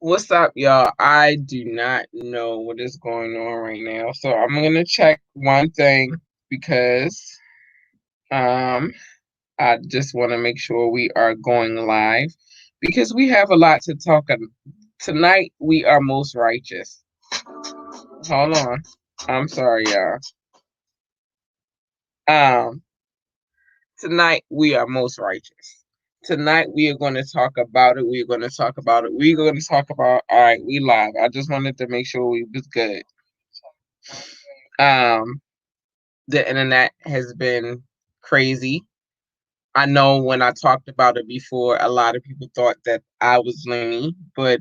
What's up, y'all? I do not know what is going on right now, so I'm gonna check one thing because um I just want to make sure we are going live because we have a lot to talk about. Tonight we are most righteous. Hold on. I'm sorry, y'all. Um Tonight we are most righteous. Tonight we are going to talk about it. We're going to talk about it. We're going to talk about all right, we live. I just wanted to make sure we was good. Um the internet has been crazy. I know when I talked about it before, a lot of people thought that I was loony, but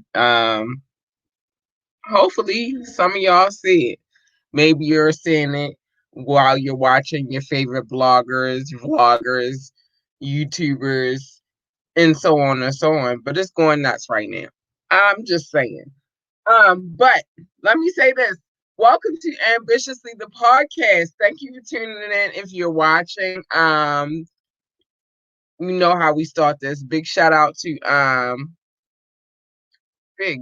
hopefully some of y'all see it. Maybe you're seeing it while you're watching your favorite bloggers, vloggers, YouTubers, and so on and so on. But it's going nuts right now. I'm just saying. But let me say this. Welcome to Ambitiously the podcast. Thank you for tuning in if you're watching. You know how we start this. Big shout out to big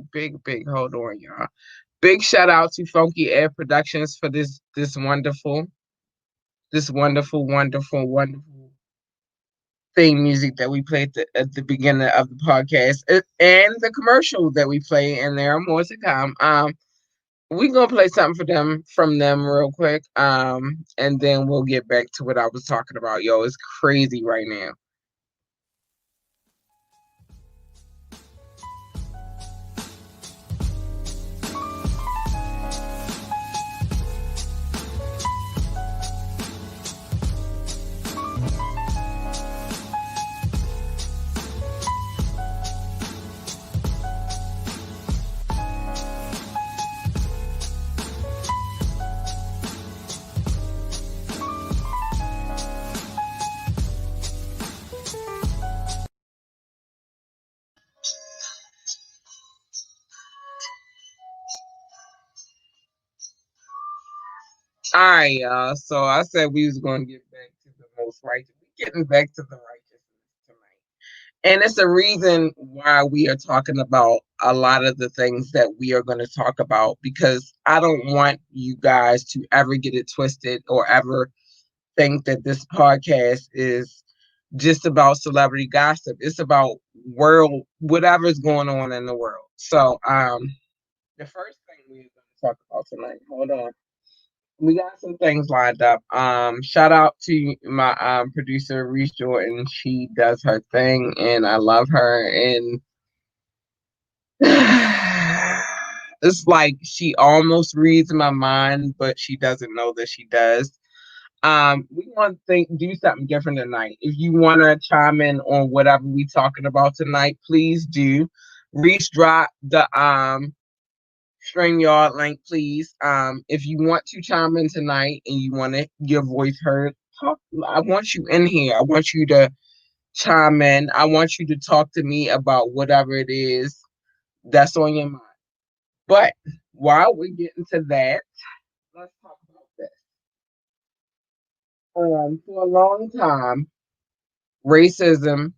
hold on, y'all. Big shout out to Funky Air Productions for this wonderful theme music that we played at the beginning of the podcast, and the commercial that we play, and there are more to come. We gonna play something for them from them real quick, and then we'll get back to what I was talking about. Yo, it's crazy right now. All right, y'all. So I said we was gonna get back to the most righteous. We getting back to the righteousness tonight, and it's a reason why we are talking about a lot of the things that we are going to talk about because I don't want you guys to ever get it twisted or ever think that this podcast is just about celebrity gossip. It's about world whatever's going on in the world. So the first thing we're going to talk about tonight. Hold on. We got some things lined up. Shout out to my producer Reese Jordan. She does her thing, and I love her. And it's like she almost reads my mind, but she doesn't know that she does. We want to do something different tonight. If you want to chime in on whatever we talking about tonight, please do. Reese drop the StreamYard link, please. If you want to chime in tonight and you want to your voice heard, talk. I want you in here. I want you to chime in. I want you to talk to me about whatever it is that's on your mind. But while we get into that, let's talk about this. For a long time, racism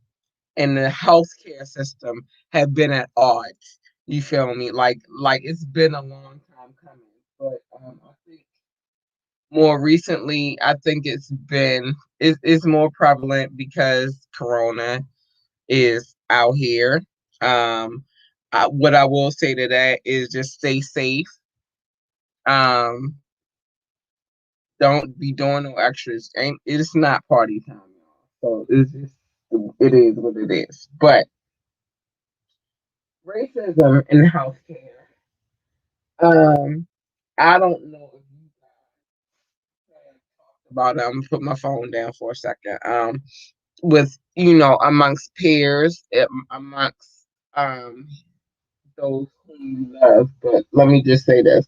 and the healthcare system have been at odds. You feel me? Like it's been a long time coming. But I think more recently, I think it's more prevalent because Corona is out here. Um, what I will say to that is just stay safe. Um, don't be doing no extras. Ain't it's not party time, y'all. So it's just it is what it is. But racism in healthcare. Um, I don't know if you guys talked about it. I'm gonna put my phone down for a second. With amongst peers, amongst um those whom you love. But let me just say this: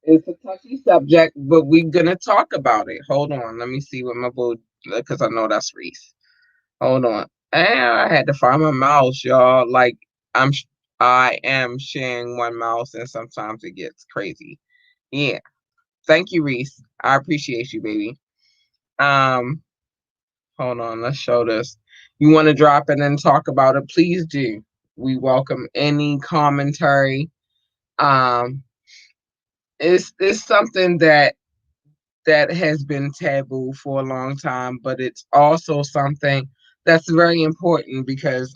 it's a touchy subject, but we're gonna talk about it. Hold on, let me see what my boo, because I know that's Reese. Hold on, and I had to find my mouse, y'all. Like I'm, I am sharing one mouse, and sometimes it gets crazy. Yeah, thank you, Reese. I appreciate you, baby. Um, Hold on, let's show this. You want to drop it and talk about it? Please do. We welcome any commentary. Um, it's something that has been taboo for a long time, but it's also something that's very important because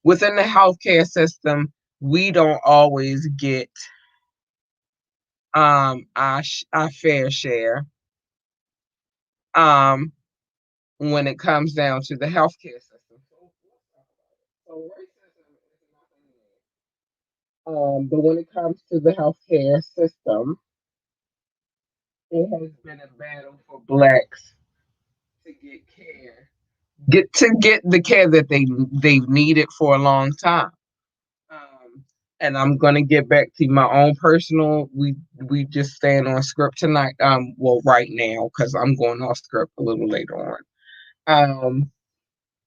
within the healthcare system, we don't always get our fair share um, when it comes down to the healthcare system. So racism is nothing new. But when it comes to the healthcare system, it has been a battle for blacks to get the care that they've needed for a long time. Um, and I'm gonna get back to my own personal. We just staying on script tonight. Well, right now because I'm going off script a little later on.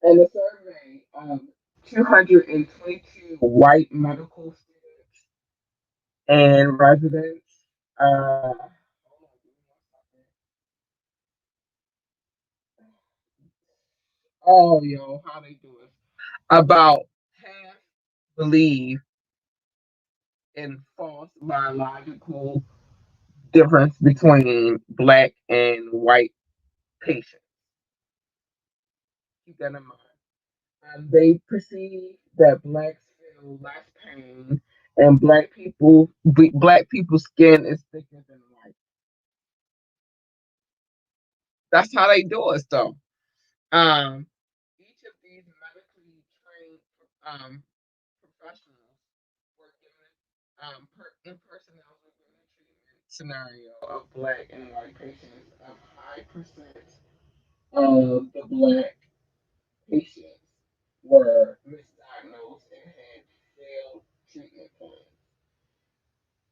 And the survey, 222 white medical students and residents. Oh, yo, how they do it? About half believe in false biological difference between black and white patients. Keep that in mind. They perceive that blacks feel less pain, and black people's skin is thicker than white. That's how they do it, though. Um, each of these medically trained professionals were given in personnel were given a treatment scenario of black and white patients. A high percent of the black patients were misdiagnosed and had failed treatment plans.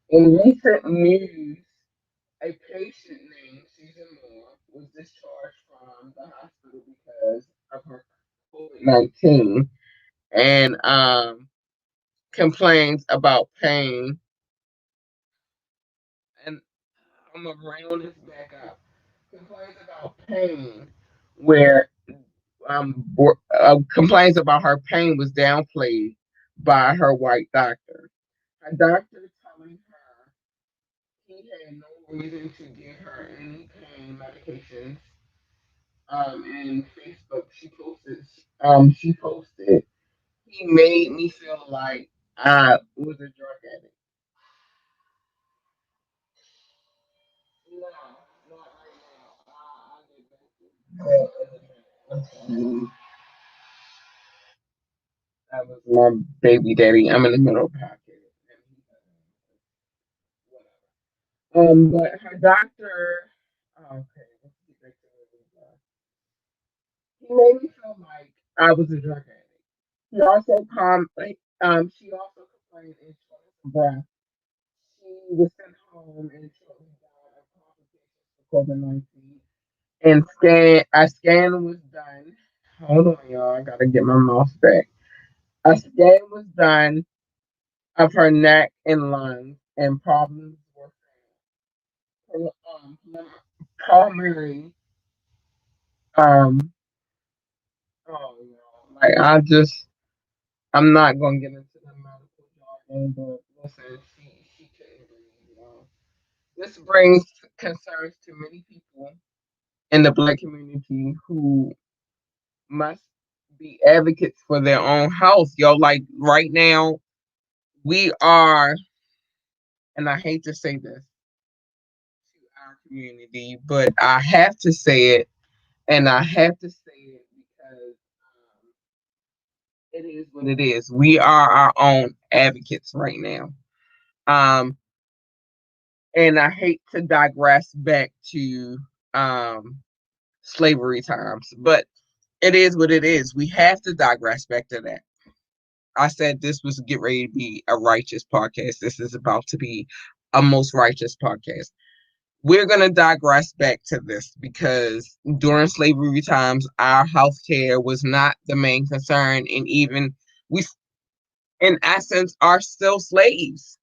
In recent news, a patient named Susan Moore was discharged from the hospital because of her COVID-19 and complains about pain. And I'm going to round this back up. Complains about pain, where complains about her pain was downplayed by her white doctor. Her doctor telling her he had no reason to give her any pain medications. And Facebook, she posted, he made me feel like I was a drug addict. No, not right now. I get back to that was my baby daddy. I'm in the middle of pocket. But her doctor, okay, let's get back to where we were. He made me feel like I was a drug addict. She also complained in shortness of breath. She was sent home and shortly died of complications for COVID-19. And a scan was done. Hold on, y'all. I gotta get my mouse back. A scan was done of her neck and lungs, and problems were found. Pulmonary. Um. Oh, like I'm not gonna get into the medical jargon, but listen, she couldn't breathe. This brings concerns to many people in the black community who must be advocates for their own health. Like right now, we are, and I hate to say this to our community, but I have to say it, and I have to say it because it is what it is. We are our own advocates right now. Um, and I hate to digress back to um, slavery times, but it is what it is. We have to digress back to that. I said this was get ready to be a righteous podcast. This is about to be a most righteous podcast. We're going to digress back to this because during slavery times, our health care was not the main concern. And even we, in essence, are still slaves.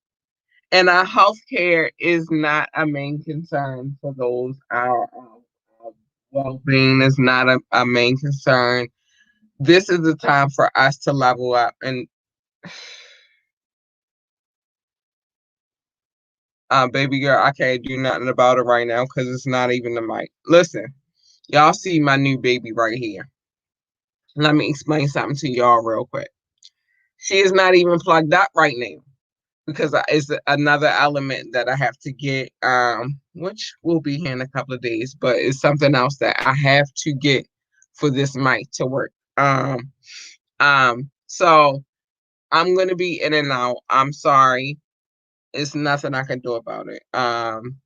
And our health care is not a main concern for those. Our well being is not a main concern. This is the time for us to level up. And Baby girl, I can't do nothing about it right now because it's not even the mic. Listen, y'all see my new baby right here. Let me explain something to y'all real quick. She is not even plugged up right now because it's another element that I have to get, which will be here in a couple of days, but it's something else that I have to get for this mic to work. So I'm gonna be in and out. I'm sorry. It's nothing I can do about it.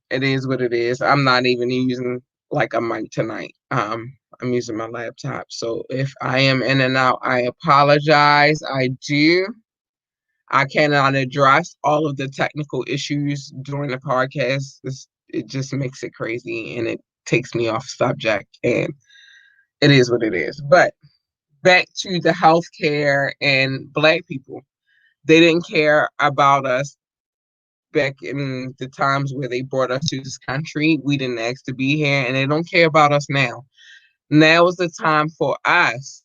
It is what it is. I'm not even using like a mic tonight. I'm using my laptop. So if I am in and out, I apologize. I do. I cannot address all of the technical issues during the podcast. It just makes it crazy and it takes me off subject, and it is what it is. But back to the healthcare and Black people. They didn't care about us back in the times where they brought us to this country. We didn't ask to be here, and they don't care about us now. Now is the time for us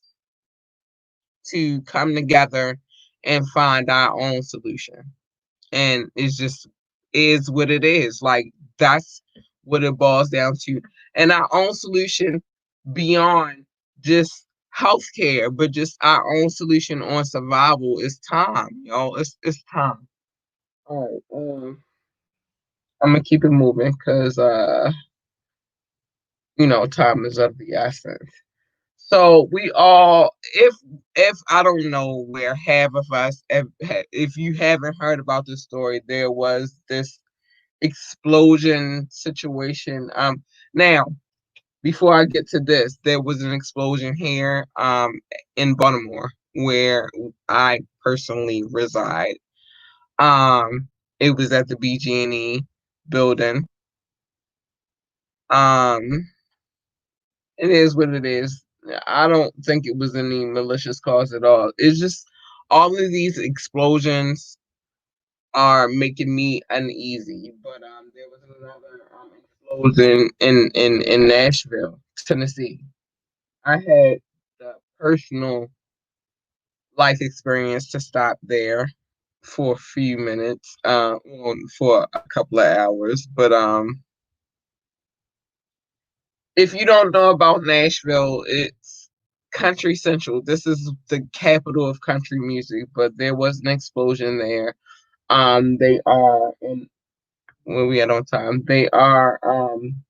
to come together and find our own solution. And it's just is what it is. Like that's what it boils down to. And our own solution beyond just healthcare, but just our own solution on survival is time, y'all. It's time. All right. I'm gonna keep it moving because time is of the essence. So we all, if I don't know where half of us, if you haven't heard about this story, there was this explosion situation. Now before I get to this, there was an explosion here, in Baltimore where I personally reside. It was at the BG&E building. Um, It is what it is. I don't think it was any malicious cause at all. It's just all of these explosions are making me uneasy. But there was another explosion in Nashville, Tennessee. I had the personal life experience to stop there for a few minutes, for a couple of hours. But if you don't know about Nashville, it's country central. This is the capital of country music, but there was an explosion there. They are in where we at on time. They are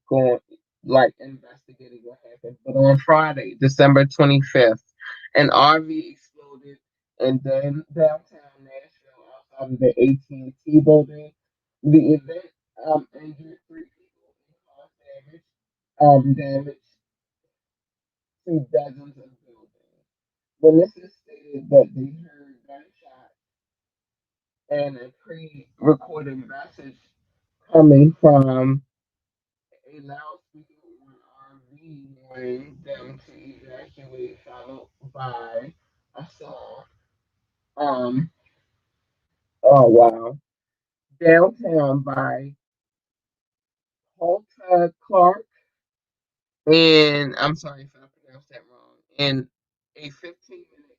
going like investigating what happened. But on Friday, December 25th, an RV exploded in downtown Nashville outside of the AT&T building. The event injured three people and caused damage to dozens of buildings. Witnesses stated that they heard gunshots and a pre-recorded message coming from a loudspeaker on RV warning them to evacuate, followed by a song. Um, oh wow. Downtown by Holta Clark, and I'm sorry if I pronounced that wrong, and a 15-minute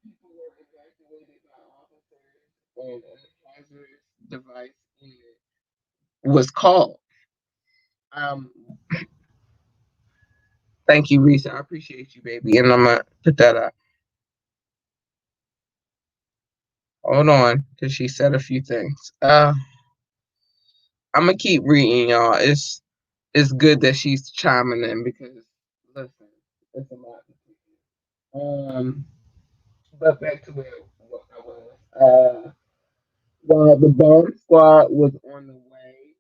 people were evacuated by officers and a hazardous device unit was called. Um, Thank you, Risa. I appreciate you, baby. And I'm gonna put that up. Hold on, because she said a few things. I'm gonna keep reading, y'all. It's good that she's chiming in because listen, it's a lot. But back to where what I was. While the bomb squad was on the way,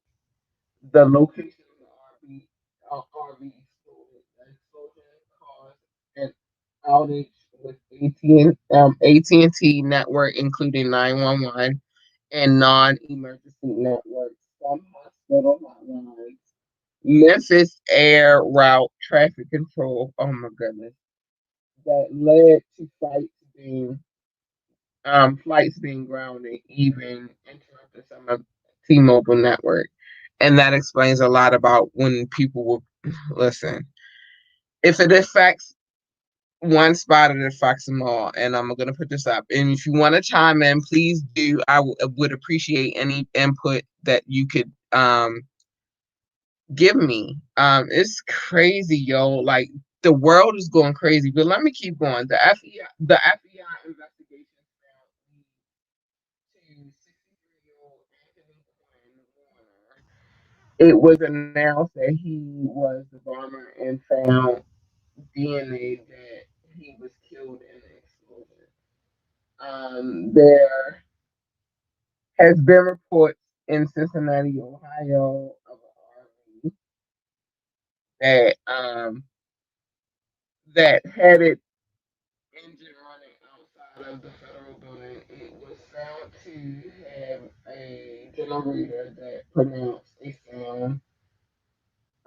the location of the RV exploded. The explosion caused an outage with AT&T network, including 911 and non-emergency networks, some hospital hotlines, Memphis Air Route Traffic Control. Oh my goodness, that led to flights being grounded, even interrupted some of T-Mobile network. And that explains a lot about when people will listen. If it affects one spotted at Fox Mall, and I'm gonna put this up. And if you want to chime in, please do. I would appreciate any input that you could give me. It's crazy, yo. Like the world is going crazy. But let me keep going. The FBI investigation found to 63-year-old Anthony Quinn Warner. It was announced that he was the bomber and found DNA that he was killed in the explosion. There has been reports in Cincinnati, Ohio, of an RV that had its engine running outside of the federal building. It was found to have a generator that pronounced a sound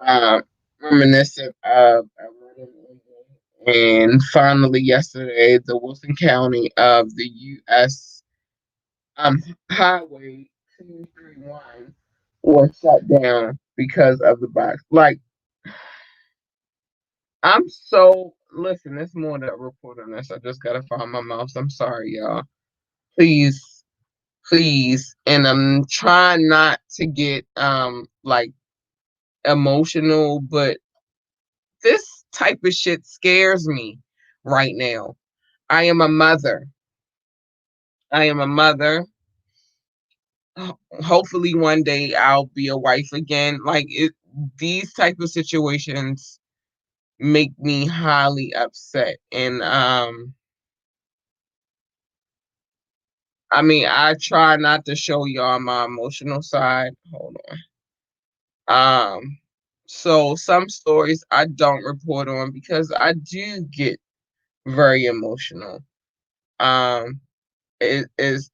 uh, reminiscent of a running engine. And finally, yesterday, the Wilson County of the U.S. Um, Highway 231 was shut down because of the box. Like, I'm so listen. There's more to report on this. I just gotta find my mouse. I'm sorry, y'all. Please, please. And I'm trying not to get like emotional, but this type of shit scares me right now. I am a mother. I am a mother. Hopefully one day I'll be a wife again. Like it, these type of situations make me highly upset. And I mean, I try not to show y'all my emotional side. Hold on. So some stories I don't report on because I do get very emotional. Um, it is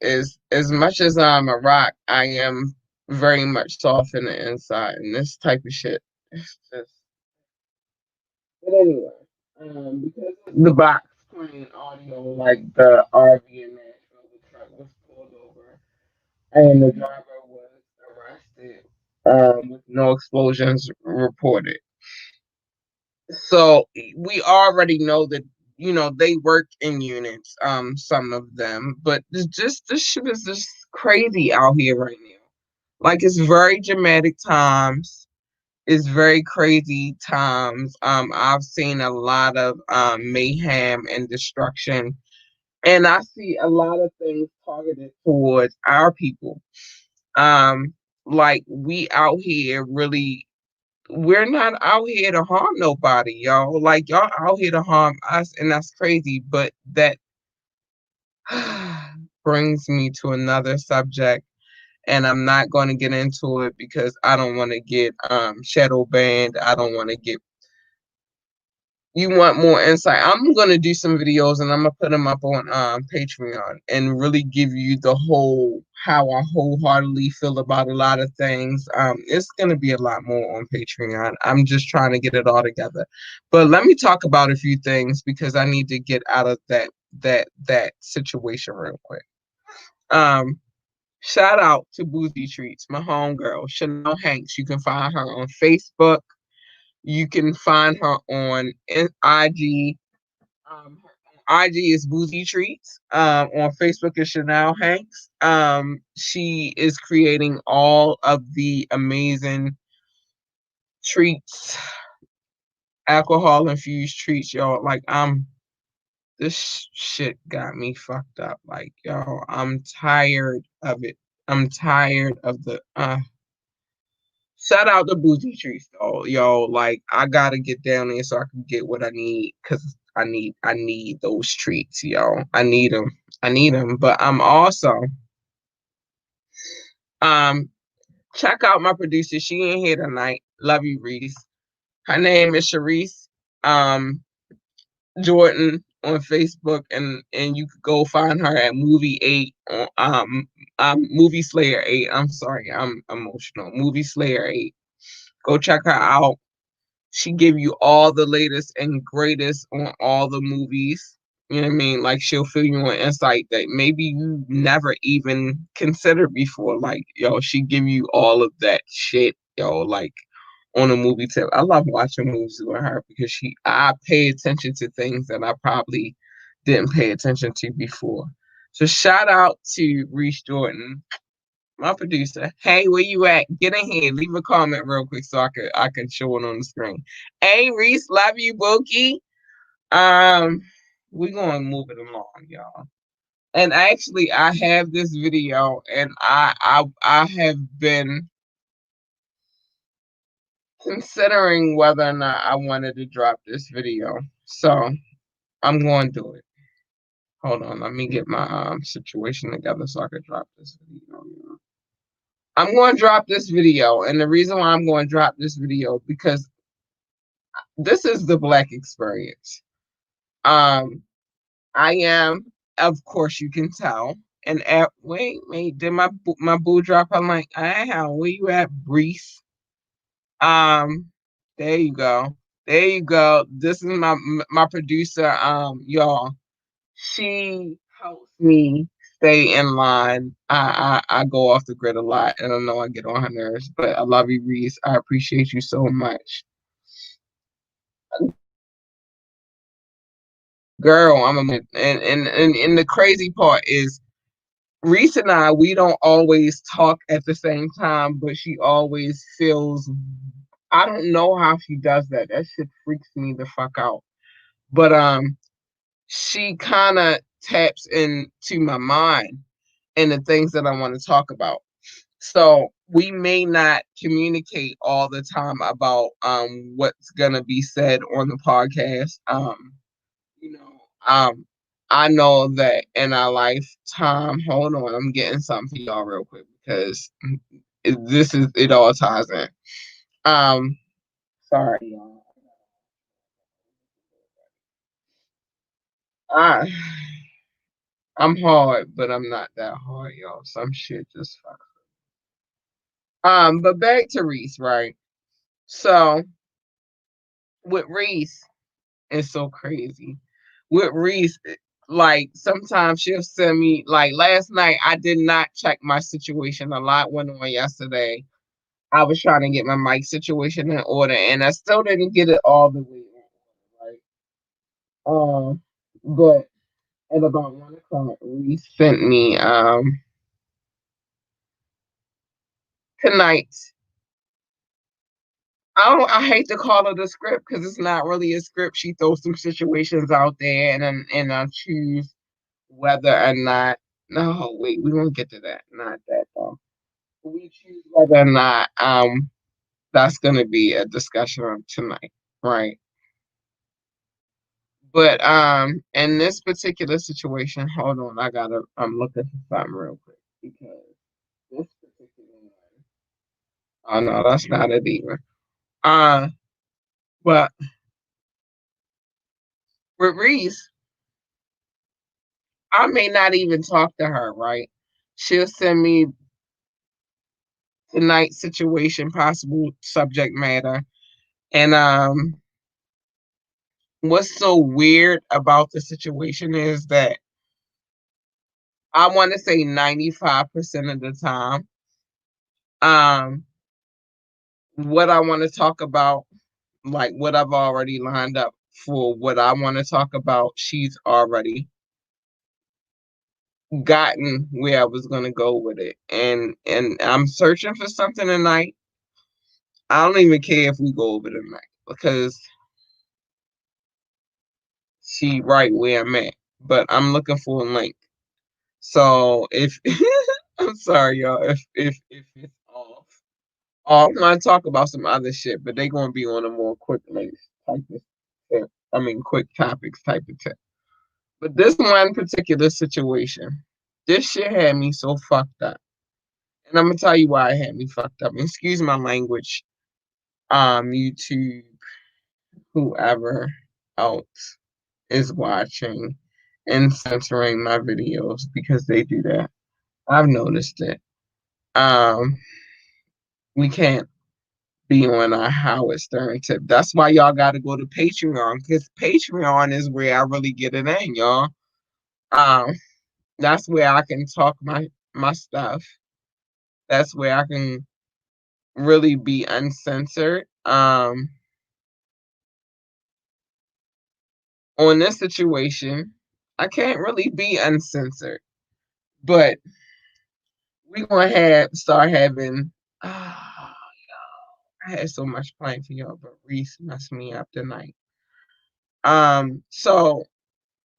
as much as I'm a rock, I am very much soft in the inside, and this type of shit. It's just. But anyway, because the box playing audio, like the RV in Nashville, the truck was pulled over, and the driver was arrested with no explosions reported. So we already know that they work in units, some of them, but this shit is just crazy out here right now. Like it's very dramatic times. It's very crazy times. I've seen a lot of mayhem and destruction, and I see a lot of things targeted towards our people. Um, like we out here really, we're not out here to harm nobody, y'all. Like y'all out here to harm us, and that's crazy. But that brings me to another subject, and I'm not going to get into it because I don't want to get shadow banned. I don't want to get. You want more insight? I'm gonna do some videos and I'm gonna put them up on Patreon and really give you the whole how I wholeheartedly feel about a lot of things. It's gonna be a lot more on Patreon. I'm just trying to get it all together. But let me talk about a few things because I need to get out of that situation real quick. Um, Shout out to Boozy Treats, my homegirl, Chanel Hanks. You can find her on Facebook. You can find her on IG. Her IG is Boozy Treats. On Facebook is Chanel Hanks. She is creating all of the amazing treats, alcohol infused treats, y'all. Like this shit got me fucked up. Like, y'all, I'm tired of it. I'm tired of the shout out to Boozy Treats though, yo. Like I gotta get down there so I can get what I need because I need those treats, yo. I need them. I need them. But I'm also um check out my producer. She ain't here tonight. Love you, Reese. Her name is Sharice um Jordan on Facebook, and you could go find her at Movie 8 on Movie Slayer 8. I'm sorry, I'm emotional. Movie Slayer 8. Go check her out. She give you all the latest and greatest on all the movies. You know what I mean? Like she'll fill you on insight that maybe you never even considered before. Like, yo, she give you all of that shit, yo, like on a movie tip. I love watching movies with her because I pay attention to things that I probably didn't pay attention to before. So shout out to Reese Jordan, my producer. Hey, where you at? Get in here. Leave a comment real quick so I can show it on the screen. Hey, Reese, love you, Bookie. We're gonna move it along, y'all. And actually, I have this video, and I have been considering whether or not I wanted to drop this video. So I'm going to do it. Hold on, let me get my situation together so I can drop this video. I'm going to drop this video, and the reason why I'm going to drop this video because this is the Black experience. I am, of course, you can tell. And wait, did my boo drop? I'm like, hey, where you at, Brees? There you go. There you go. This is my producer. Y'all, she helps me stay in line. I go off the grid a lot, and I know I get on her nerves, but I love you, Reese. I appreciate you so much. Girl, and the crazy part is Reese and we don't always talk at the same time, but she always feels I don't know how she does that. That shit freaks me the fuck out. But she kind of taps into my mind and the things that I want to talk about. So we may not communicate all the time about what's gonna be said on the podcast. You know, I know that in our lifetime, hold on, I'm getting something for y'all real quick because it all ties in. Sorry, y'all. I I'm hard, but I'm not that hard, y'all. Some shit just fuck. But back to Reese, right? So with Reese, it's so crazy. With Reese, like sometimes she'll send me like last night. I did not check my situation. A lot went on yesterday. I was trying to get my mic situation in order, and I still didn't get it all the way in order, right? But at about 1 o'clock, Reese sent me tonight. I hate to call it a script because it's not really a script. She throws some situations out there, and I choose whether or not. No, wait, we won't get to that. Not that though. We choose whether or not that's gonna be a discussion of tonight, right? But in this particular situation, hold on, I'm looking for something real quick because this particular one. Oh no, that's not it either. Uh, but with Reese, I may not even talk to her, right? She'll send me tonight's situation, possible subject matter. And what's so weird about the situation is that I want to say 95% of the time, um, what I want to talk about, like what I've already lined up for what I want to talk about, she's already gotten where I was gonna go with it. And I'm searching for something tonight. I don't even care if we go over tonight because she right where I'm at. But I'm looking for a link. So if I'm sorry, y'all, if it's off. I'm gonna talk about some other shit, but they gonna be on a more quick links type of tip. I mean quick topics type of tip. But this one particular situation, this shit had me so fucked up. And I'm gonna tell you why it had me fucked up. Excuse my language, YouTube, whoever else is watching and censoring my videos because they do that. I've noticed it. Um, we can't be on a Howard Stern tip. That's why y'all got to go to Patreon because Patreon is where I really get it in, y'all. Um, that's where I can talk my stuff. That's where I can really be uncensored. Um, on this situation, I can't really be uncensored, but we're gonna start having. I had so much planned for y'all, but Reese messed me up tonight. So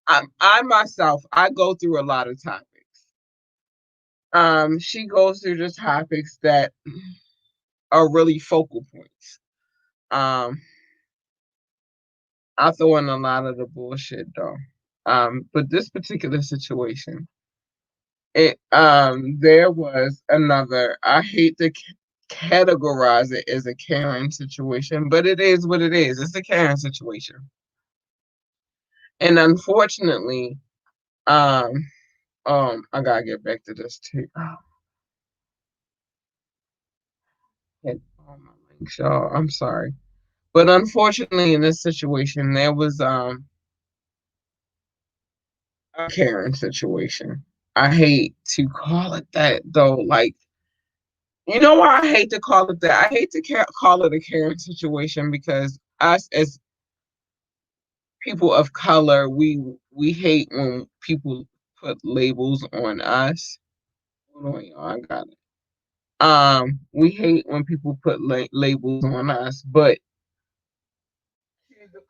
I myself, I go through a lot of topics. She goes through the topics that are really focal points. Um, I throw in a lot of the bullshit though. But this particular situation, there was another. I hate to categorize it as a Karen situation, but it is what it is. It's a Karen situation, and unfortunately, um, I gotta get back to this too. Oh, hit all my links, y'all. I'm sorry, but unfortunately, in this situation, there was a Karen situation. I hate to call it that though. Like, you know why I hate to call it that? I hate to call it a Karen situation because us as people of color, we hate when people put labels on us. Hold on, y'all, I got it. We hate when people put labels on us, but the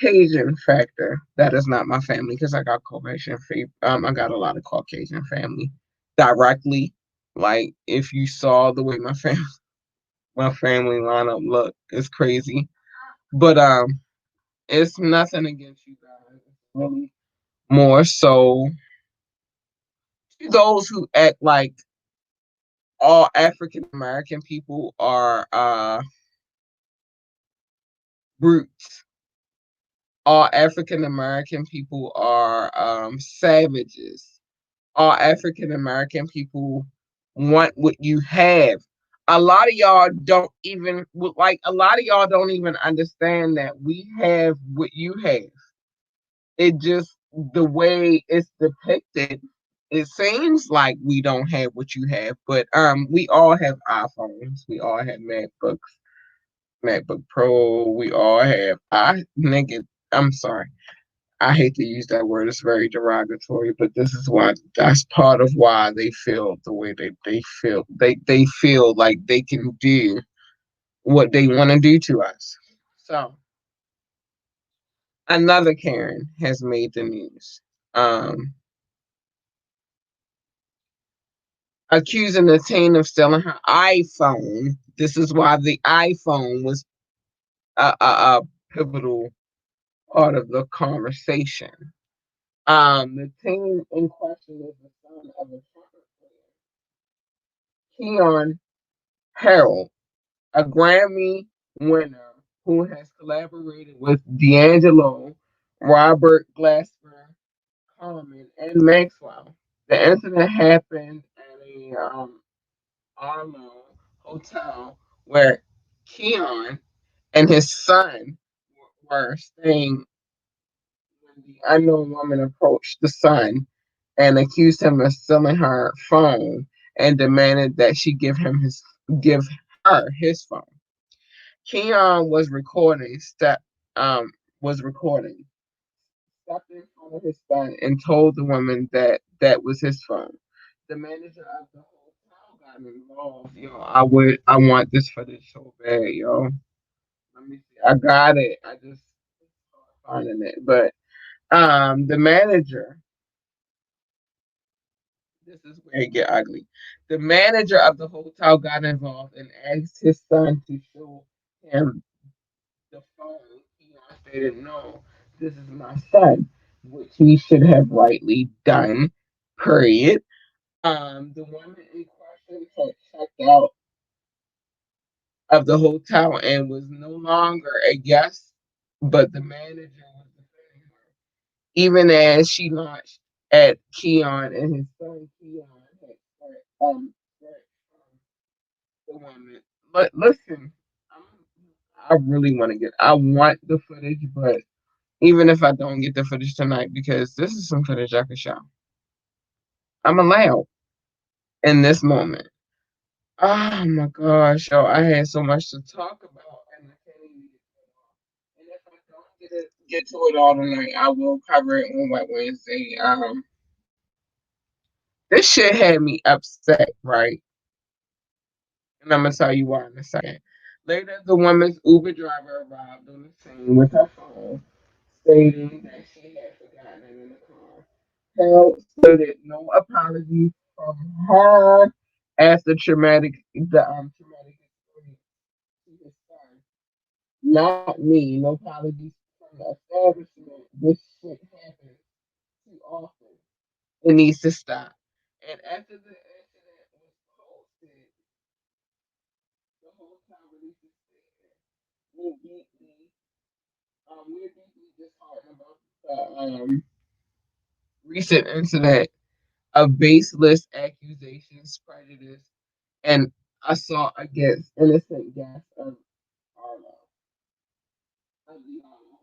Caucasian factor, that is not my family because I got Caucasian I got a lot of Caucasian family directly. Like if you saw the way my family lineup look, it's crazy. But it's nothing against you guys. It's really more so to those who act like all African American people are brutes. All African American people are savages. All African American people want what you have. A lot of y'all don't even like. A lot of y'all don't even understand that we have what you have. It just the way it's depicted, it seems like we don't have what you have, but we all have iPhones, we all have MacBook Pro, we all have I'm sorry. I hate to use that word, it's very derogatory, but this is why that's part of why they feel the way they feel. They feel like they can do what they want to do to us. So another Karen has made the news. Um Accusing the teen of stealing her iPhone. This is why the iPhone was a pivotal part of the conversation. The teen in question is the son of a trucker player, Keon Harold, a Grammy winner who has collaborated with D'Angelo, Robert Glasper, Common, and Maxwell. The incident happened at a Arlo hotel where Keon and his son were staying when the unknown woman approached the son and accused him of stealing her phone and demanded that she give her his phone. Keon was recording, stepped in front of his son and told the woman that that was his phone. The manager of the hotel got involved. Yo, I want this footage so bad, yo. Let me see. I got it. I just finding it. But the manager, this is where it get ugly. The manager of the hotel got involved and asked his son to show him the phone. He stated, "No, this is my son," which he should have rightly done. Period. The woman in question had checked out of the hotel and was no longer a guest, but the manager was defending her. Even as she launched at Keon and his son Keon had the woman. But listen, I really want to I want the footage, but even if I don't get the footage tonight, because this is some footage I can show, I'm allowed in this moment. Oh my gosh, yo, I had so much to talk about, and I get to it all tonight. I will cover it on Wet Wednesday. This shit had me upset, right? And I'm gonna tell you why in a second. Later, the woman's Uber driver arrived on the scene with her phone, stating that she had forgotten it in the car. Harold stated no apologies from her after traumatic experience to his son. Not me. No apologies from the establishment. This shit happens too often. It needs to stop. And after the incident was posted, the whole town released a statement. We're deeply, we're deeply disheartened about the recent incident of baseless accusations, prejudice, and assault against innocent guests of Arlo. Of the Arlo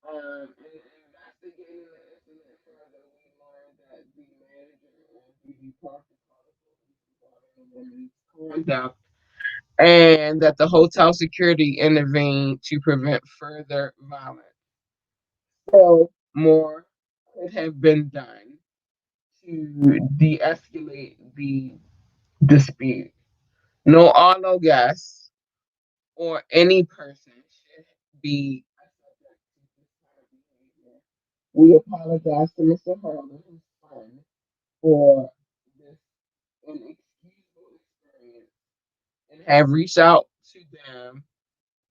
Hotel. In investigating the incident further, we learned that the manager of Beauty Park called the police regarding the woman's conduct and that the hotel security intervened to prevent further violence. So more could have been done to de-escalate the dispute. No auto guest or any person should be subject to this kind of behavior. We apologize to Mr. Hurley and his son for this inexcusable experience and have reached out to them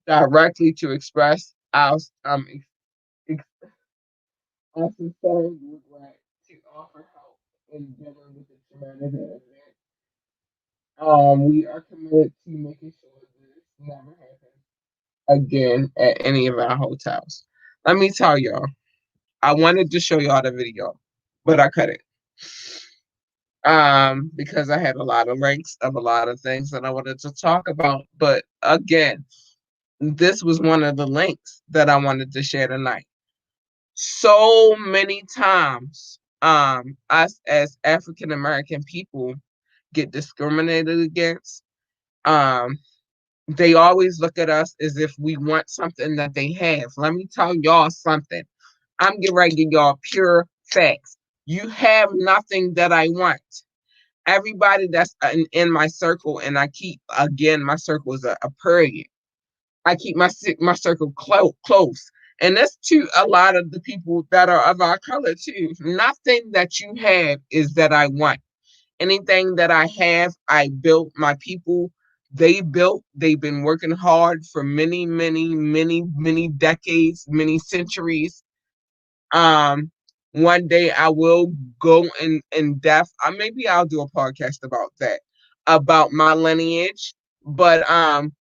directly to express ex- our sincere regret to offer help in dealing with the traumatic event. We are committed to making sure this never happens again at any of our hotels. Let me tell y'all, I wanted to show y'all the video, but I couldn't. Because I had a lot of links of a lot of things that I wanted to talk about. But again, this was one of the links that I wanted to share tonight. So many times, us as African American people get discriminated against. Um, they always look at us as if we want something that they have. Let me tell y'all something. I'm getting ready to give y'all pure facts. You have nothing that I want. Everybody that's in my circle, and I keep, again, my circle is a period. I keep my circle close. And that's to a lot of the people that are of our color too. Nothing that you have is that I want. Anything that I have, I built. My people, they built. They've been working hard for many, many, many, many decades, many centuries. Um, One day I will go in depth. Maybe I'll do a podcast about that, about my lineage. But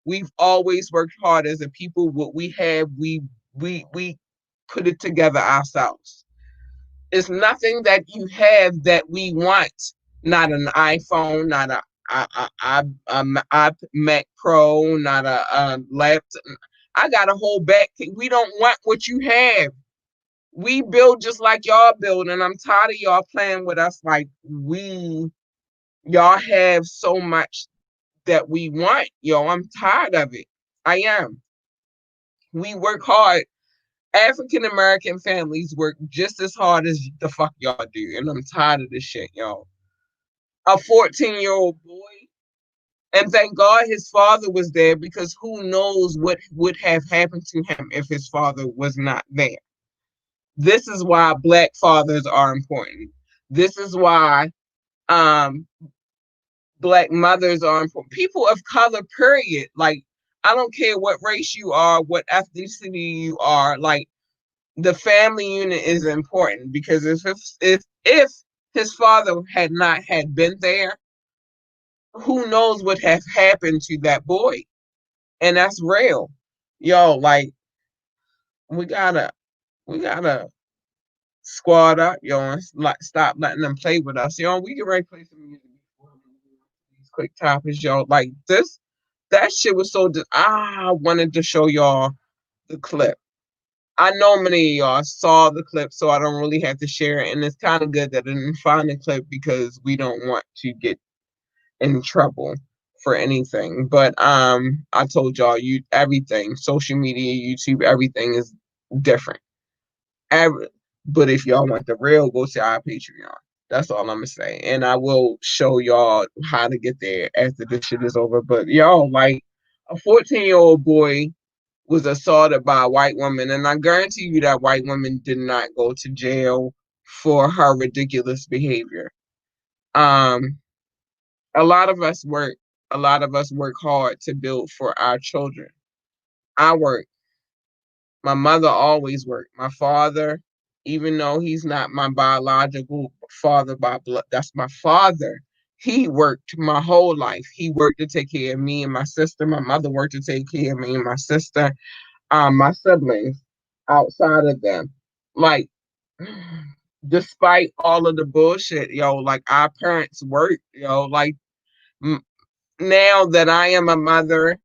we've always worked hard as a people. What we have, we put it together ourselves. It's nothing that you have that we want. Not an iPhone, not a Mac Pro, not a laptop. I got a whole back. We don't want what you have. We build just like y'all build, and I'm tired of y'all playing with us like y'all have so much that we want. Yo, I'm tired of it. I am. We work hard. African American families work just as hard as the fuck y'all do, and I'm tired of this shit, y'all. A 14-year-old boy, and thank God his father was there because who knows what would have happened to him if his father was not there. This is why black fathers are important. This is why um black mothers are important. People of color, period. Like, I don't care what race you are, what ethnicity you are, like the family unit is important because if his father had not had been there, who knows what has happened to that boy. And that's real. Yo, like we gotta we gotta squad up, yo, and like stop letting them play with us. Yo, we can ready to play some music before we move on to these quick topics, yo. Like this, that shit was so. I wanted to show y'all the clip. I know many of y'all saw the clip, so I don't really have to share it. And it's kind of good that I didn't find the clip because we don't want to get in trouble for anything. But I told y'all you everything, social media, YouTube, everything is different. Every, but if y'all want the real, go to our Patreon. That's all I'm gonna say. And I will show y'all how to get there after this shit is over. But y'all, like a 14-year-old boy was assaulted by a white woman, and I guarantee you that white woman did not go to jail for her ridiculous behavior. Um, a lot of us work, a lot of us work hard to build for our children. I work. My mother always worked. My father, even though he's not my biological father by blood, that's my father. He worked my whole life. He worked to take care of me and my sister. My mother worked to take care of me and my sister, my siblings outside of them. Like, despite all of the bullshit, like our parents worked, like m- now that I am a mother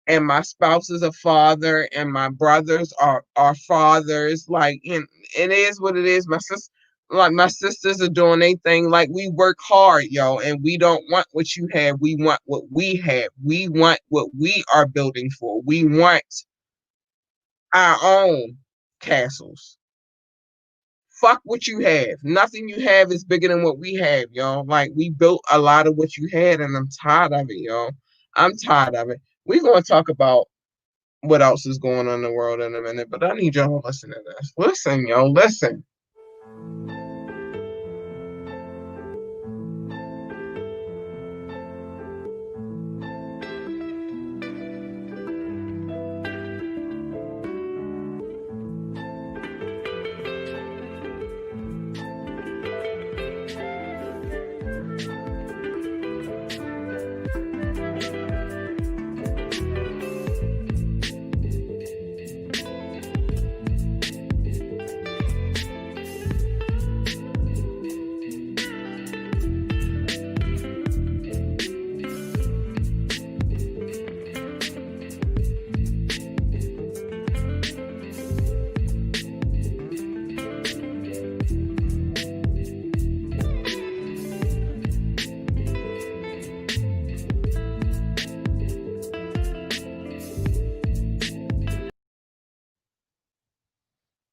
and my spouse is a father and my brothers are fathers, like, and it is what it is. My sisters are doing their thing. Like, we work hard, and we don't want what you have. We want what we have. We want what we are building for. We want our own castles. Fuck what you have. Nothing you have is bigger than what we have, yo. Like, we built a lot of what you had, and I'm tired of it, yo. I'm tired of it. We're gonna talk about what else is going on in the world in a minute, but I need y'all to listen to this. Listen, yo, listen.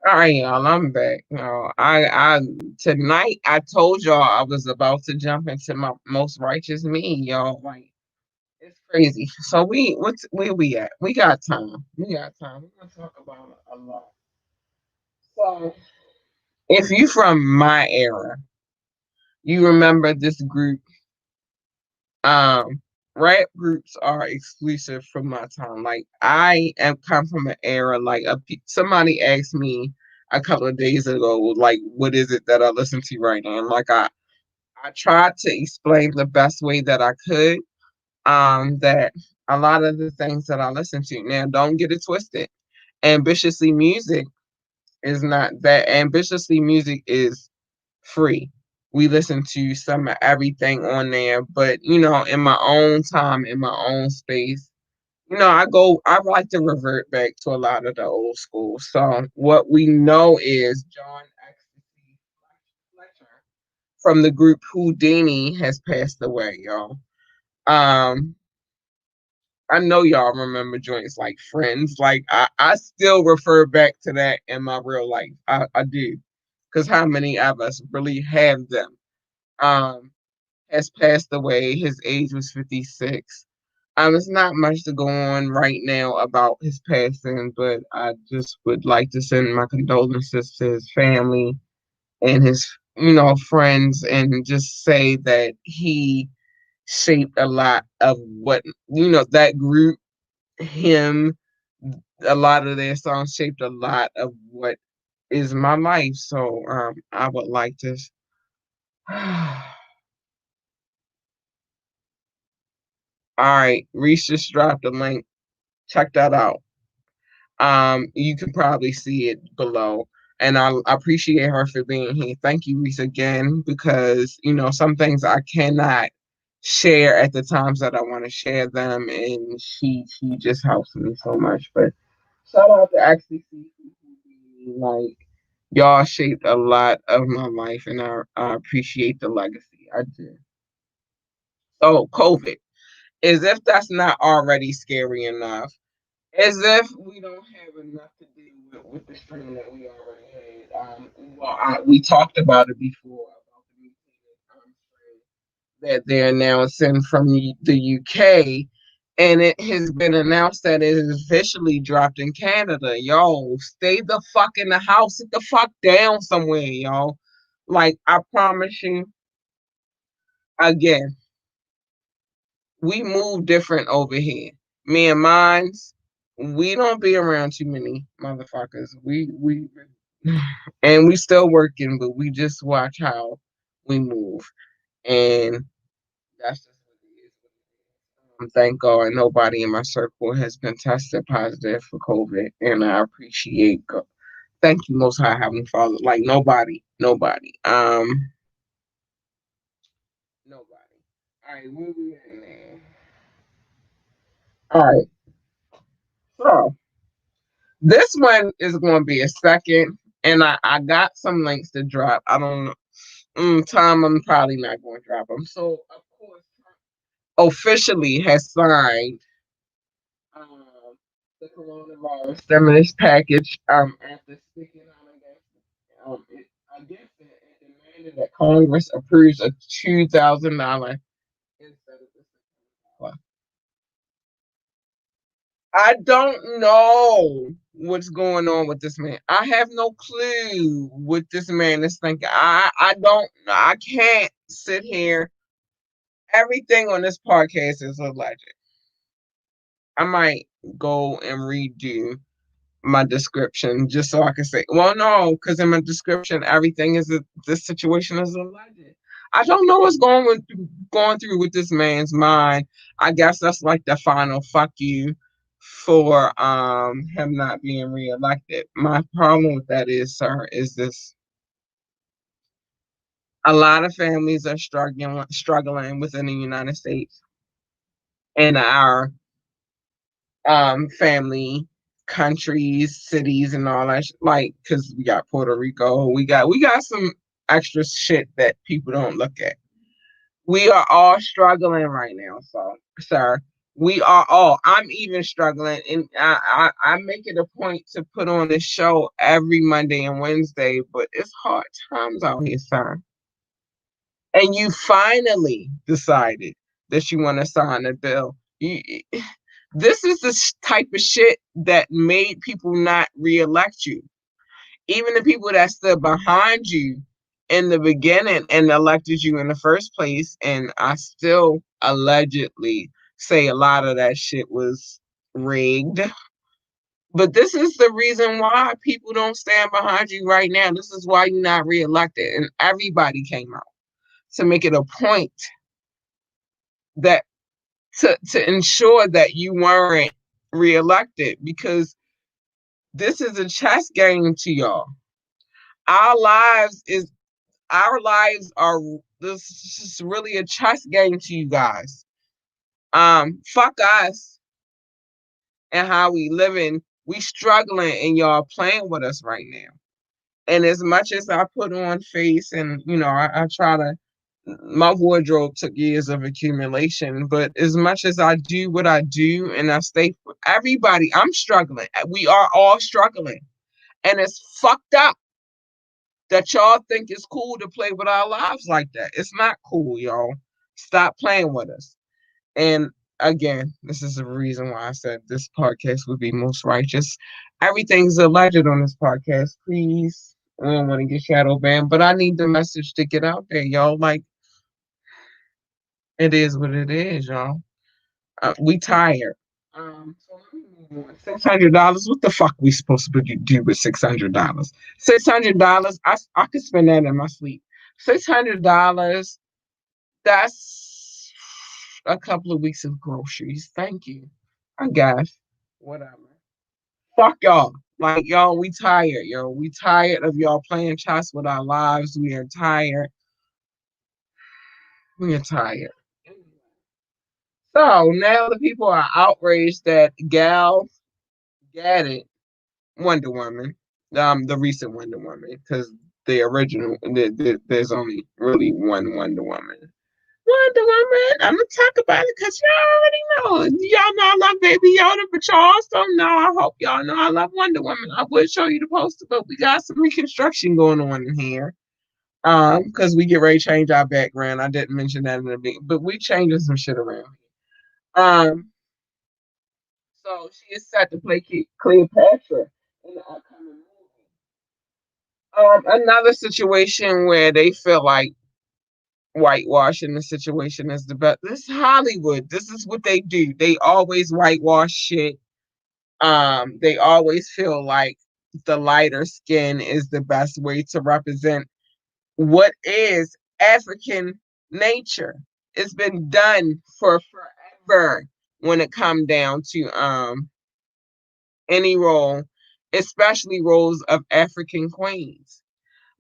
All right, y'all, I'm back. I tonight I told y'all I was about to jump into my most righteous me, y'all. Like, it's crazy. So where we at? We got time. We got time. We're gonna talk about it a lot. So if you from my era, you remember this group. Um, rap groups are exclusive from my time. Like, I am come from an era like somebody asked me a couple of days ago, like, what is it that I listen to right now? And like, I tried to explain the best way that I could. That a lot of the things that I listen to now, don't get it twisted. Ambitiously music is not that. Ambitiously music is free. We listen to some of everything on there, but in my own time, in my own space, I like to revert back to a lot of the old school. So what we know is John Ecstasy Fletcher from the group Houdini has passed away, y'all. Um, I know y'all remember joints like Friends. Like, I still refer back to that in my real life. I do. Because how many of us really have them? Um, has passed away. His age was 56. It's not much to go on right now about his passing, but I just would like to send my condolences to his family and his, friends, and just say that he shaped a lot of what, that group, him, a lot of their songs shaped a lot of what is my life. So I would like to all right, Reese just dropped a link. Check that out. You can probably see it below. And I appreciate her for being here. Thank you, Reese, again, because some things I cannot share at the times that I want to share them, and she just helps me so much. But shout out to actually like, y'all shaped a lot of my life, and I appreciate the legacy. I do. So COVID. As if that's not already scary enough. As if we don't have enough to deal with the strain that we already had. We talked about it before about the mutated strain that they're announcing from the UK, and it has been announced that it is officially dropped in Canada. Yo, stay the fuck in the house, sit the fuck down somewhere, y'all. Like I promise you, again, we move different over here. Me and mines, we don't be around too many motherfuckers. We and we still working, but we just watch how we move. And that's just what it is. Thank God nobody in my circle has been tested positive for COVID. And I appreciate God. Thank you, Most High Heavenly Father. Like nobody, nobody. Nobody. All right, where we at now? All right. So this one is going to be a second, and I got some links to drop. I don't know. Time I'm probably not going to drop them. So, of course, Trump officially has signed um, the coronavirus stimulus package after speaking out against I guess it demanded that Congress approves a $2,000 instead of the $600. I don't know what's going on with this man. I have no clue what this man is thinking. I can't sit here. Everything on this podcast is a legend. I might go and redo my description just so I can say, well, no, because in my description, everything is this situation is alleged. I don't know what's going through with this man's mind. I guess that's like the final fuck you for him not being reelected. My problem with that is, sir, is this: a lot of families are struggling within the United States, and our family countries, cities, and all that. Like, because we got Puerto Rico, we got some extra shit that people don't look at. We are all struggling right now, so sir. We are all. I'm even struggling, and I make it a point to put on this show every Monday and Wednesday, but it's hard times out here, sir. And you finally decided that you want to sign a bill. This is the type of shit that made people not reelect you. Even the people that stood behind you in the beginning and elected you in the first place, and I still allegedly say a lot of that shit was rigged. But this is the reason why people don't stand behind you right now. This is why you're not reelected. And everybody came out to make it a point that to ensure that you weren't reelected, because this is a chess game to y'all. Our lives is our lives are this is really a chess game to you guys. Fuck us and how we living. We struggling and y'all playing with us right now. And as much as I put on face and I try to, my wardrobe took years of accumulation, but as much as I do what I do and I stay for everybody, I'm struggling. We are all struggling. And it's fucked up that y'all think it's cool to play with our lives like that. It's not cool, y'all. Stop playing with us. And again, this is the reason why I said this podcast would be most righteous. Everything's alleged on this podcast. Please, I don't want to get shadow banned, but I need the message to get out there, y'all. Like, it is what it is, y'all. We tired. So let me move on. $600. What the fuck we supposed to do with $600? $600. I could spend that in my sleep. $600. That's a couple of weeks of groceries. Thank you. I guess. Whatever. Fuck y'all. Like y'all, we tired, yo. We tired of y'all playing chess with our lives. We are tired. We are tired. So now the people are outraged that Gal Gadot, Wonder Woman, the recent Wonder Woman, because the original, there's only really one Wonder Woman. Wonder Woman. I'm gonna talk about it because y'all already know. Y'all know I love Baby Yoda, but y'all also know. I hope y'all know I love Wonder Woman. I would show you the poster, but we got some reconstruction going on in here. Because we get ready to change our background. I didn't mention that in the beginning, but we changing some shit around here. So she is set to play Cleopatra in the upcoming movie. Another situation where they feel like whitewashing the situation is the best. This is Hollywood. This is what they do. They always whitewash shit. They always feel like the lighter skin is the best way to represent what is African nature. It's been done for forever when it comes down to any role, especially roles of African queens.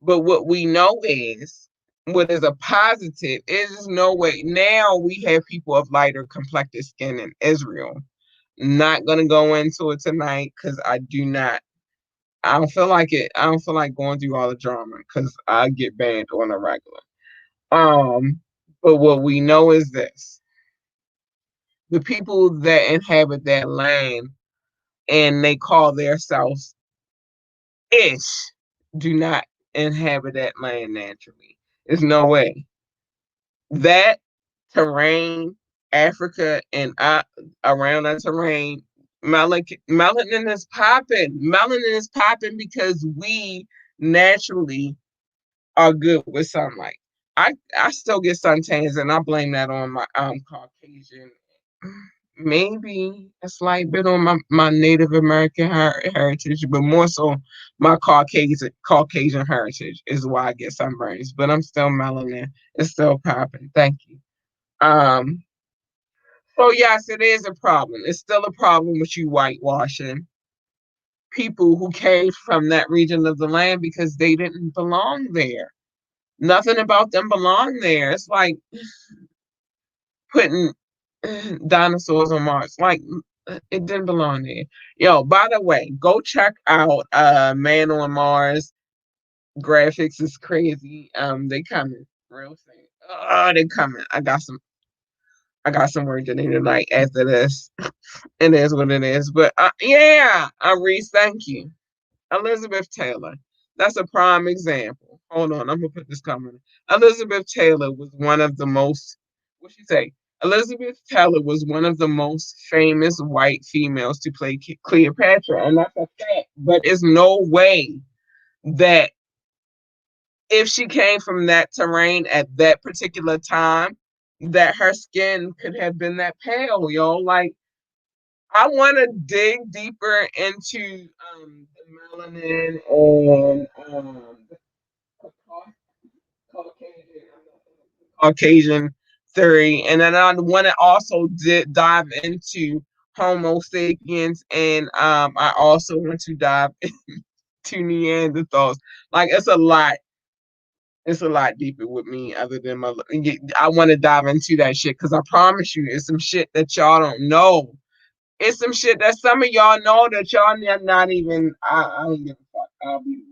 But what we know is, what is a positive, is no way. Now we have people of lighter complected skin in Israel. Not gonna go into it tonight because I do not. I don't feel like it. I don't feel like going through all the drama because I get banned on a regular. But what we know is this: the people that inhabit that land and they call themselves Ish do not inhabit that land naturally. There's no way. That terrain, Africa, and around that terrain, melanin is popping. Melanin is popping because we naturally are good with sunlight. I still get suntans, and I blame that on my Caucasian. Maybe a slight bit on my Native American heritage, but more so my Caucasian heritage is why I get sunburns. But I'm still melanin. It's still popping. Thank you. Um. So yes, it is a problem. It's still a problem with you whitewashing people who came from that region of the land because they didn't belong there. Nothing about them belong there. It's like putting dinosaurs on Mars. Like it didn't belong there. Yo, by the way, go check out Man on Mars. Graphics is crazy. They coming real soon. Oh, they coming. I got some work to do tonight after this. It is what it is. But yeah, Reese, thank you. Elizabeth Taylor. That's a prime example. Hold on, I'm gonna put this comment. Elizabeth Taylor was one of the most. What she say? Elizabeth Taylor was one of the most famous white females to play Cleopatra, and that's a fact. But it's no way that if she came from that terrain at that particular time, that her skin could have been that pale, yo. Like I want to dig deeper into the melanin and the Caucasian, Caucasian theory, and then I want to also dive into Homo sapiens, and I also want to dive into Neanderthals. Like it's a lot. It's a lot deeper with me, other than my. I want to dive into that shit because I promise you, it's some shit that y'all don't know. It's some shit that some of y'all know that y'all not even. I don't give a fuck. I'll be.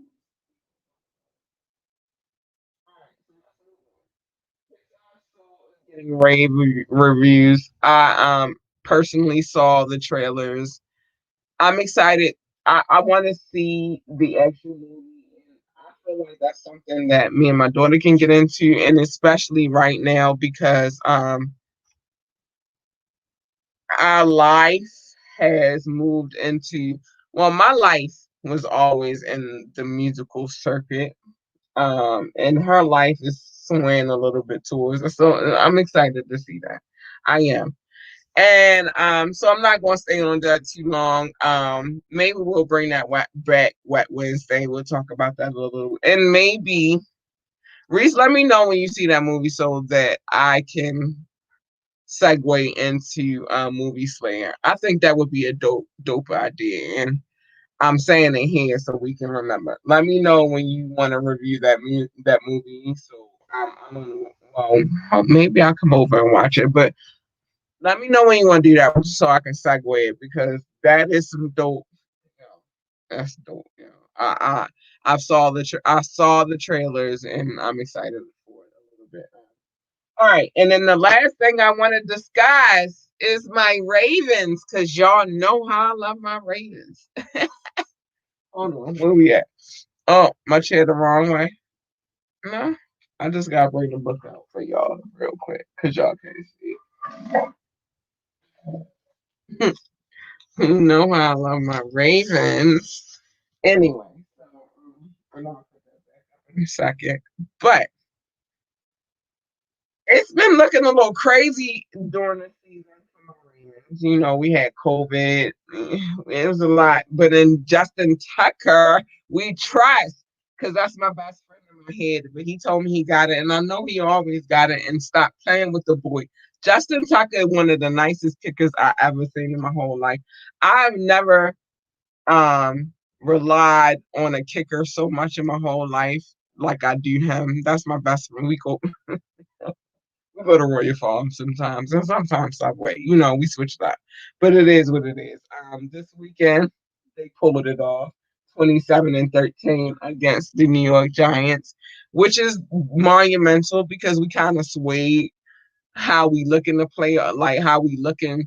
Getting rave reviews. I personally saw the trailers. I'm excited. I want to see the actual movie. And I feel like that's something that me and my daughter can get into, and especially right now because our life has moved into. Well, my life was always in the musical circuit, and her life is swaying a little bit towards it. So I'm excited to see that. I am. And so I'm not going to stay on that too long. Maybe we'll bring that back Wet Wednesday. We'll talk about that a little. And maybe, Reese, let me know when you see that movie so that I can segue into movie Slayer. I think that would be a dope idea. And I'm saying it here so we can remember. Let me know when you want to review that movie. So I don't know. Well, maybe I'll come over and watch it. But let me know when you want to do that so I can segue it because that is some dope. You know, that's dope. You know, I saw the trailers and I'm excited for it a little bit. All right, and then the last thing I want to discuss is my Ravens, because y'all know how I love my Ravens. Hold on, where we at? Oh, my chair the wrong way. No, I just gotta bring the book out for y'all real quick, because y'all can't see. You know how I love my Ravens. Anyway, so I'm gonna put that back up in a second. But it's been looking a little crazy during the season for my Ravens. You know, we had COVID. It was a lot. But in Justin Tucker, we trust, because that's my best friend in my head. But he told me he got it, and I know he always got it, and stop playing with the boy. Justin Tucker is one of the nicest kickers I ever seen in my whole life. I've never relied on a kicker so much in my whole life like I do him. That's my best friend. We go to Royal Farms sometimes, and sometimes Subway. You know, we switch that. But it is what it is. This weekend they pulled it off, 27-13 against the New York Giants, which is monumental because we kind of swayed how we look in the play, like how we looking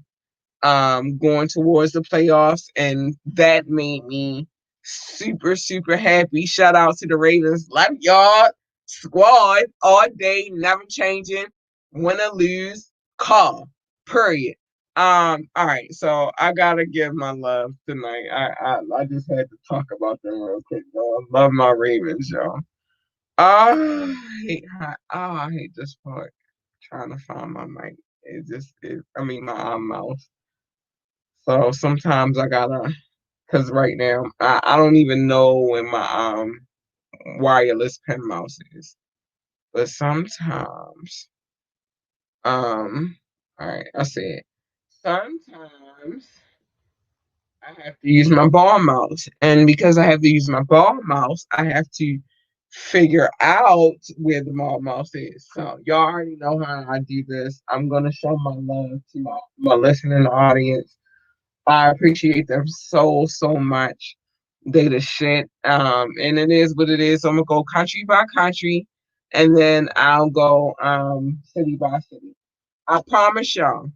going towards the playoffs, and that made me super super happy. Shout out to the Ravens, love y'all squad all day, never changing, win or lose, call, period. All right, so I gotta give my love tonight. I just had to talk about them real quick, y'all. Love my Ravens, y'all. I hate this part, trying to find my mic. I mean my mouse. So sometimes I gotta, cause right now I don't even know when my wireless pen mouse is. But sometimes, all right, I said sometimes I have to use my ball mouse, and because I have to use my ball mouse, I have to figure out where the ball mouse is. So y'all already know how I do this. I'm gonna show my love to my listening audience. I appreciate them so so much. They the shit. And it is what it is. So I'm gonna go country by country, and then I'll go city by city. I promise y'all.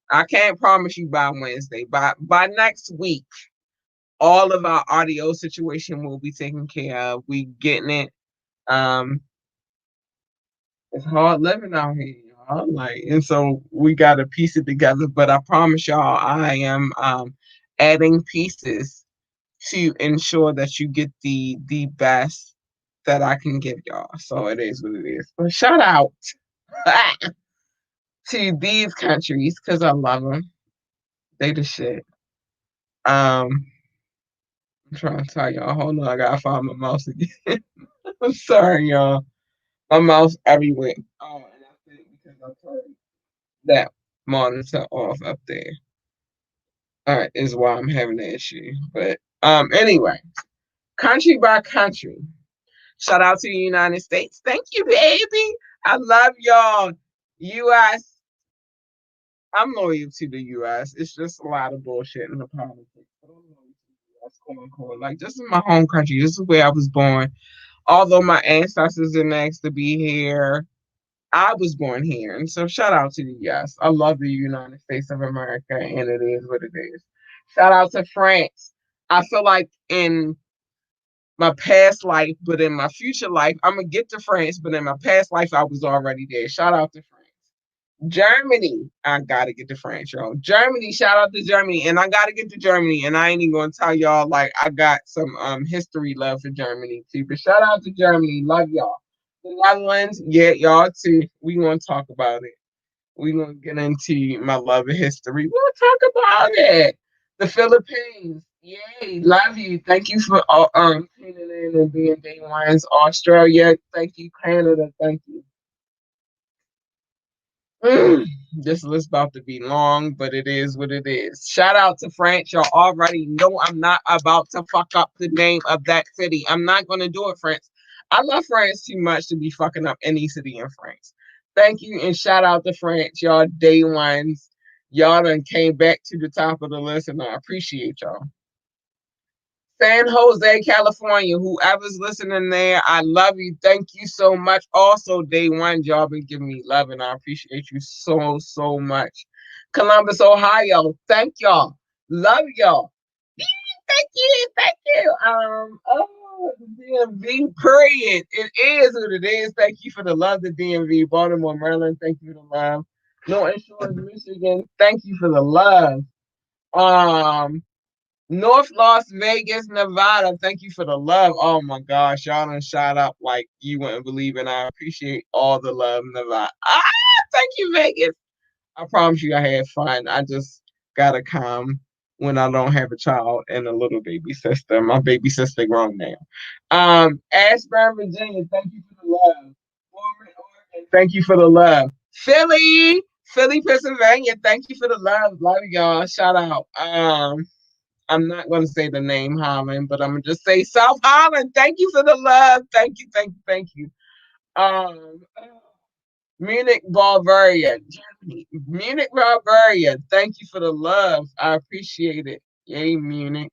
I can't promise you by Wednesday. By next week, all of our audio situation will be taken care of. We getting it. Um, it's hard living out here, y'all. Like, and so we gotta piece it together. But I promise y'all, I am adding pieces to ensure that you get the best that I can give y'all. So it is what it is. But shout out to these countries because I love them. They the shit. Um, I'm trying to tell y'all. Hold on, I gotta find my mouse again. I'm sorry, y'all. My mouse everywhere. Oh, and I think because I turned that monitor off up there. All right, is why I'm having the issue. But anyway, country by country. Shout out to the United States. Thank you, baby. I love y'all. US. I'm loyal to the US. It's just a lot of bullshit in the politics. But I'm loyal to the US, quote unquote. Like, this is my home country. This is where I was born. Although my ancestors didn't ask to be here, I was born here. And so shout out to the US. I love the United States of America, and it is what it is. Shout out to France. I feel like in my past life, but in my future life, I'm gonna get to France. But in my past life, I was already there. Shout out to France. Germany, I gotta get to France, y'all. Germany, shout out to Germany, and I gotta get to Germany. And I ain't even gonna tell y'all like I got some history love for Germany too. But shout out to Germany, love y'all. The Netherlands, yeah, y'all too. We gonna talk about it. We gonna get into my love of history. We'll talk about it. The Philippines, yay, love you. Thank you for tuning in and being day ones. Australia, thank you. Canada, thank you. This list about to be long, but it is what it is. Shout out to France. Y'all already know I'm not about to fuck up the name of that city. I'm not gonna do it, France. I love France too much to be fucking up any city in France. Thank you and shout out to France, y'all day ones. Y'all done came back to the top of the list, and I appreciate y'all. San Jose, California. Whoever's listening there, I love you. Thank you so much. Also, day one, y'all been giving me love, and I appreciate you so, so much. Columbus, Ohio. Thank y'all. Love y'all. Thank you. Thank you. The DMV, period. It is what it is. Thank you for the love, the DMV. Baltimore, Maryland. Thank you for the love. No Insurance, Michigan. Thank you for the love. North Las Vegas, Nevada. Thank you for the love. Oh my gosh, y'all done shot up like you wouldn't believe, and I appreciate all the love, Nevada. Thank you, Vegas. I promise you, I had fun. I just gotta calm when I don't have a child and a little baby sister. My baby sister grown now. Ashburn, Virginia. Thank you for the love. Warren, Oregon. Thank you for the love. Philly, Pennsylvania. Thank you for the love. Love y'all. Shout out. I'm not going to say the name Holland, but I'm going to just say South Holland. Thank you for the love. Thank you, thank you, thank you. Um, Munich, Bavaria, Germany. Munich, Bavaria. Thank you for the love. I appreciate it. Yay, Munich.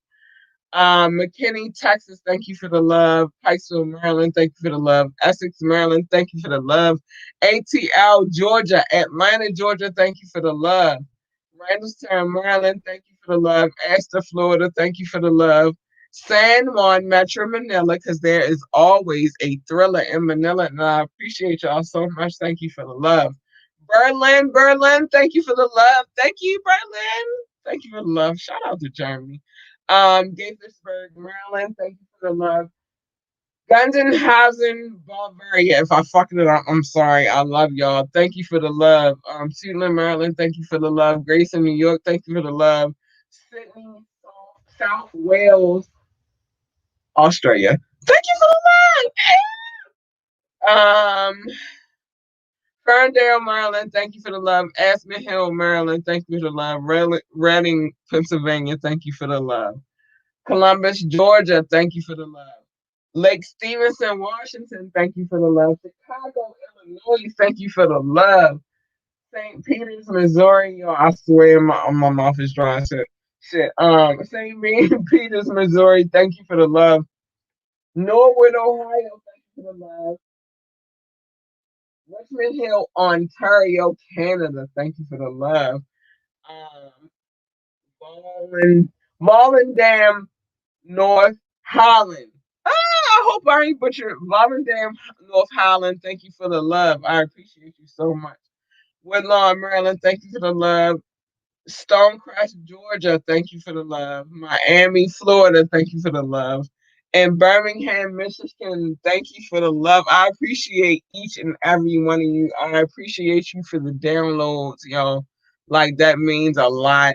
McKinney, Texas, thank you for the love. Pikesville, Maryland, thank you for the love. Essex, Maryland, thank you for the love. ATL, Georgia, Atlanta, Georgia, thank you for the love. Randallstown, Maryland, thank you for the love. Astor, Florida, thank you for the love. San Juan, Metro Manila, because there is always a thriller in Manila, and I appreciate y'all so much. Thank you for the love. Berlin, thank you for the love. Thank you, Berlin. Thank you for the love. Shout out to Germany. Gaithersburg, Maryland, thank you for the love. Gundenhausen, Bavaria. If I fucked it up, I'm sorry. I love y'all. Thank you for the love. Suitland, Maryland, thank you for the love. Grayson, New York, thank you for the love. Sydney, South Wales, Australia. Thank you for the love. Ferndale, Maryland, thank you for the love. Aspen Hill, Maryland, thank you for the love. Reading, Pennsylvania, thank you for the love. Columbus, Georgia, thank you for the love. Lake Stevenson, Washington, thank you for the love. Chicago, Illinois, thank you for the love. St. Peters, Missouri, yo, I swear my mouth is dry. Shit. St. Peters, Missouri, thank you for the love. Norwood, Ohio, thank you for the love. Richmond Hill, Ontario, Canada, thank you for the love. Volendam, North Holland. I hope I ain't butchered. Volendam, North Holland, thank you for the love. I appreciate you so much. Woodlawn, Maryland, thank you for the love. Stonecrest, Georgia, thank you for the love. Miami, Florida, thank you for the love. And Birmingham, Michigan, thank you for the love. I appreciate each and every one of you. I appreciate you for the downloads, yo. Like, that means a lot.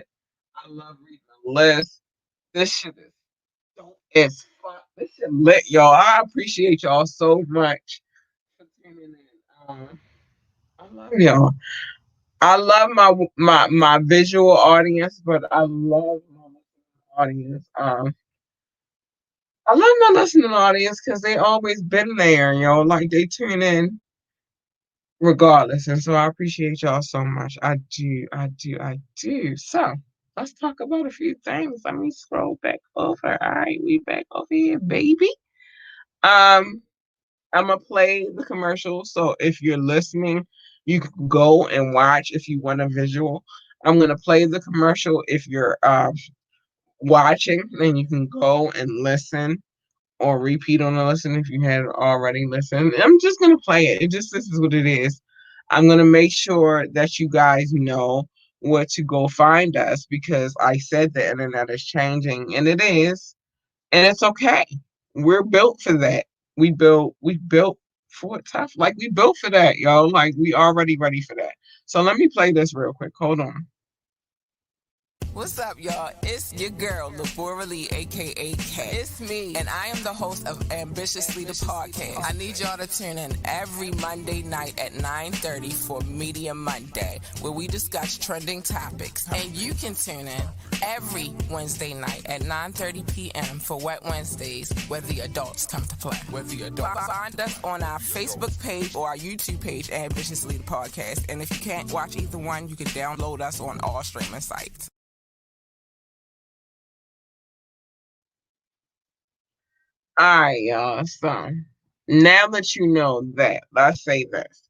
I love reading the list. This shit is dope as fuck. This shit lit, y'all. I appreciate y'all so much for tuning in. I love y'all. I love my visual audience, but I love my listening audience. I love my listening audience because they always been there, like they tune in regardless. And so I appreciate y'all so much. I do. So let's talk about a few things. Let me scroll back over. All right, we back over here, baby. I'm gonna play the commercial. So if you're listening, you can go and watch if you want a visual. I'm gonna play the commercial. If you're watching, then you can go and listen or repeat on the listen if you had already listened. I'm just gonna play it. This is what it is. I'm gonna make sure that you guys know where to go find us because I said the internet is changing and it is, and it's okay. We're built for that. We built for it tough. Like we built for that, yo. Like we already ready for that. So let me play this real quick. Hold on. What's up, y'all? It's your girl, Labora Lee, aka K. It's me, and I am the host of Ambitiously the Podcast. I need y'all to tune in every Monday night at 9:30 for Media Monday, where we discuss trending topics. And you can tune in every Wednesday night at 9:30 p.m. for Wet Wednesdays, where the adults come to play. Find us on our Facebook page or our YouTube page, Ambitiously the Podcast. And if you can't watch either one, you can download us on all streaming sites. All right, y'all. So now that you know that, let's say this.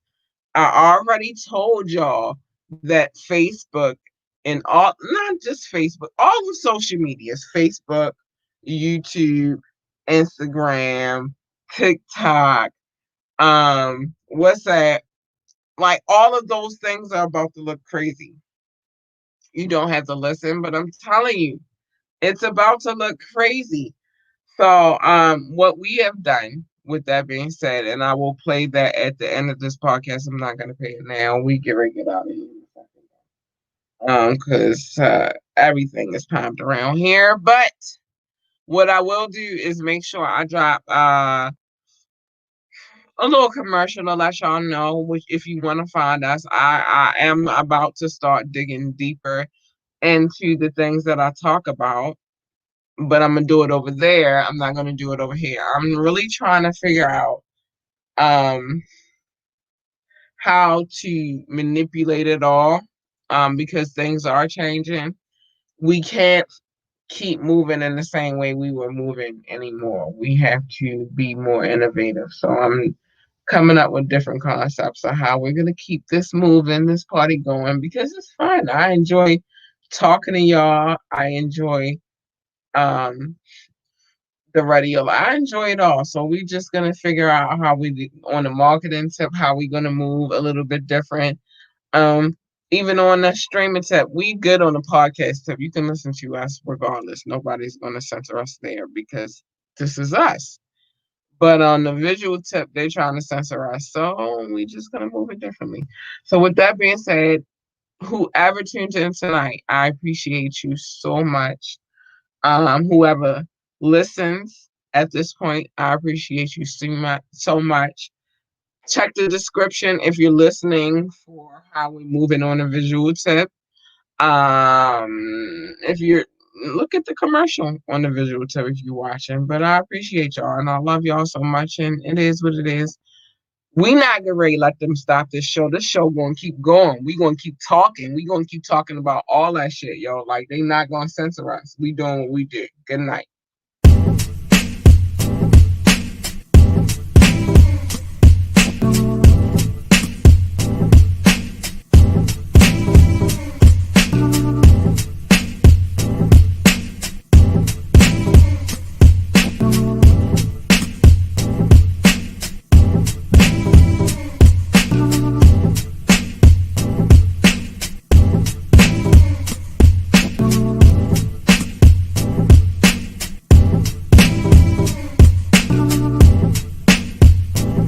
I already told y'all that Facebook and all, not just Facebook, all the social medias, Facebook, YouTube, Instagram, TikTok, WhatsApp, like all of those things are about to look crazy. You don't have to listen, but I'm telling you, it's about to look crazy. So, what we have done, with that being said, and I will play that at the end of this podcast. I'm not gonna play it now. We get ready to get out of here in a second. Because everything is timed around here. But what I will do is make sure I drop a little commercial to let y'all know, which if you want to find us, I am about to start digging deeper into the things that I talk about, but I'm gonna do it over there. I'm not gonna do it over here. I'm really trying to figure out um how to manipulate it all, because things are changing. We can't keep moving in the same way we were moving anymore. We have to be more innovative. So I'm coming up with different concepts of how we're gonna keep this moving, this party going, because it's fun. I enjoy talking to y'all. I enjoy um the radio. I enjoy it all. So we just gonna figure out how on the marketing tip, how we gonna move a little bit different. Um, Even on the streaming tip, we good on the podcast tip. You can listen to us regardless. Nobody's gonna censor us there because this is us. But on the visual tip, they're trying to censor us. So we just gonna move it differently. So with that being said, whoever tuned in tonight, I appreciate you so much. Whoever listens at this point, I appreciate you so much. Check the description if you're listening for how we're moving on a visual tip. If you're Look at the commercial on the visual tip if you're watching. But I appreciate y'all and I love y'all so much, and it is what it is. We not gonna ready to let them stop this show. This show gonna keep going. We gonna keep talking. We gonna keep talking about all that shit, yo. Like they not gonna censor us. We doing what we do. Good night.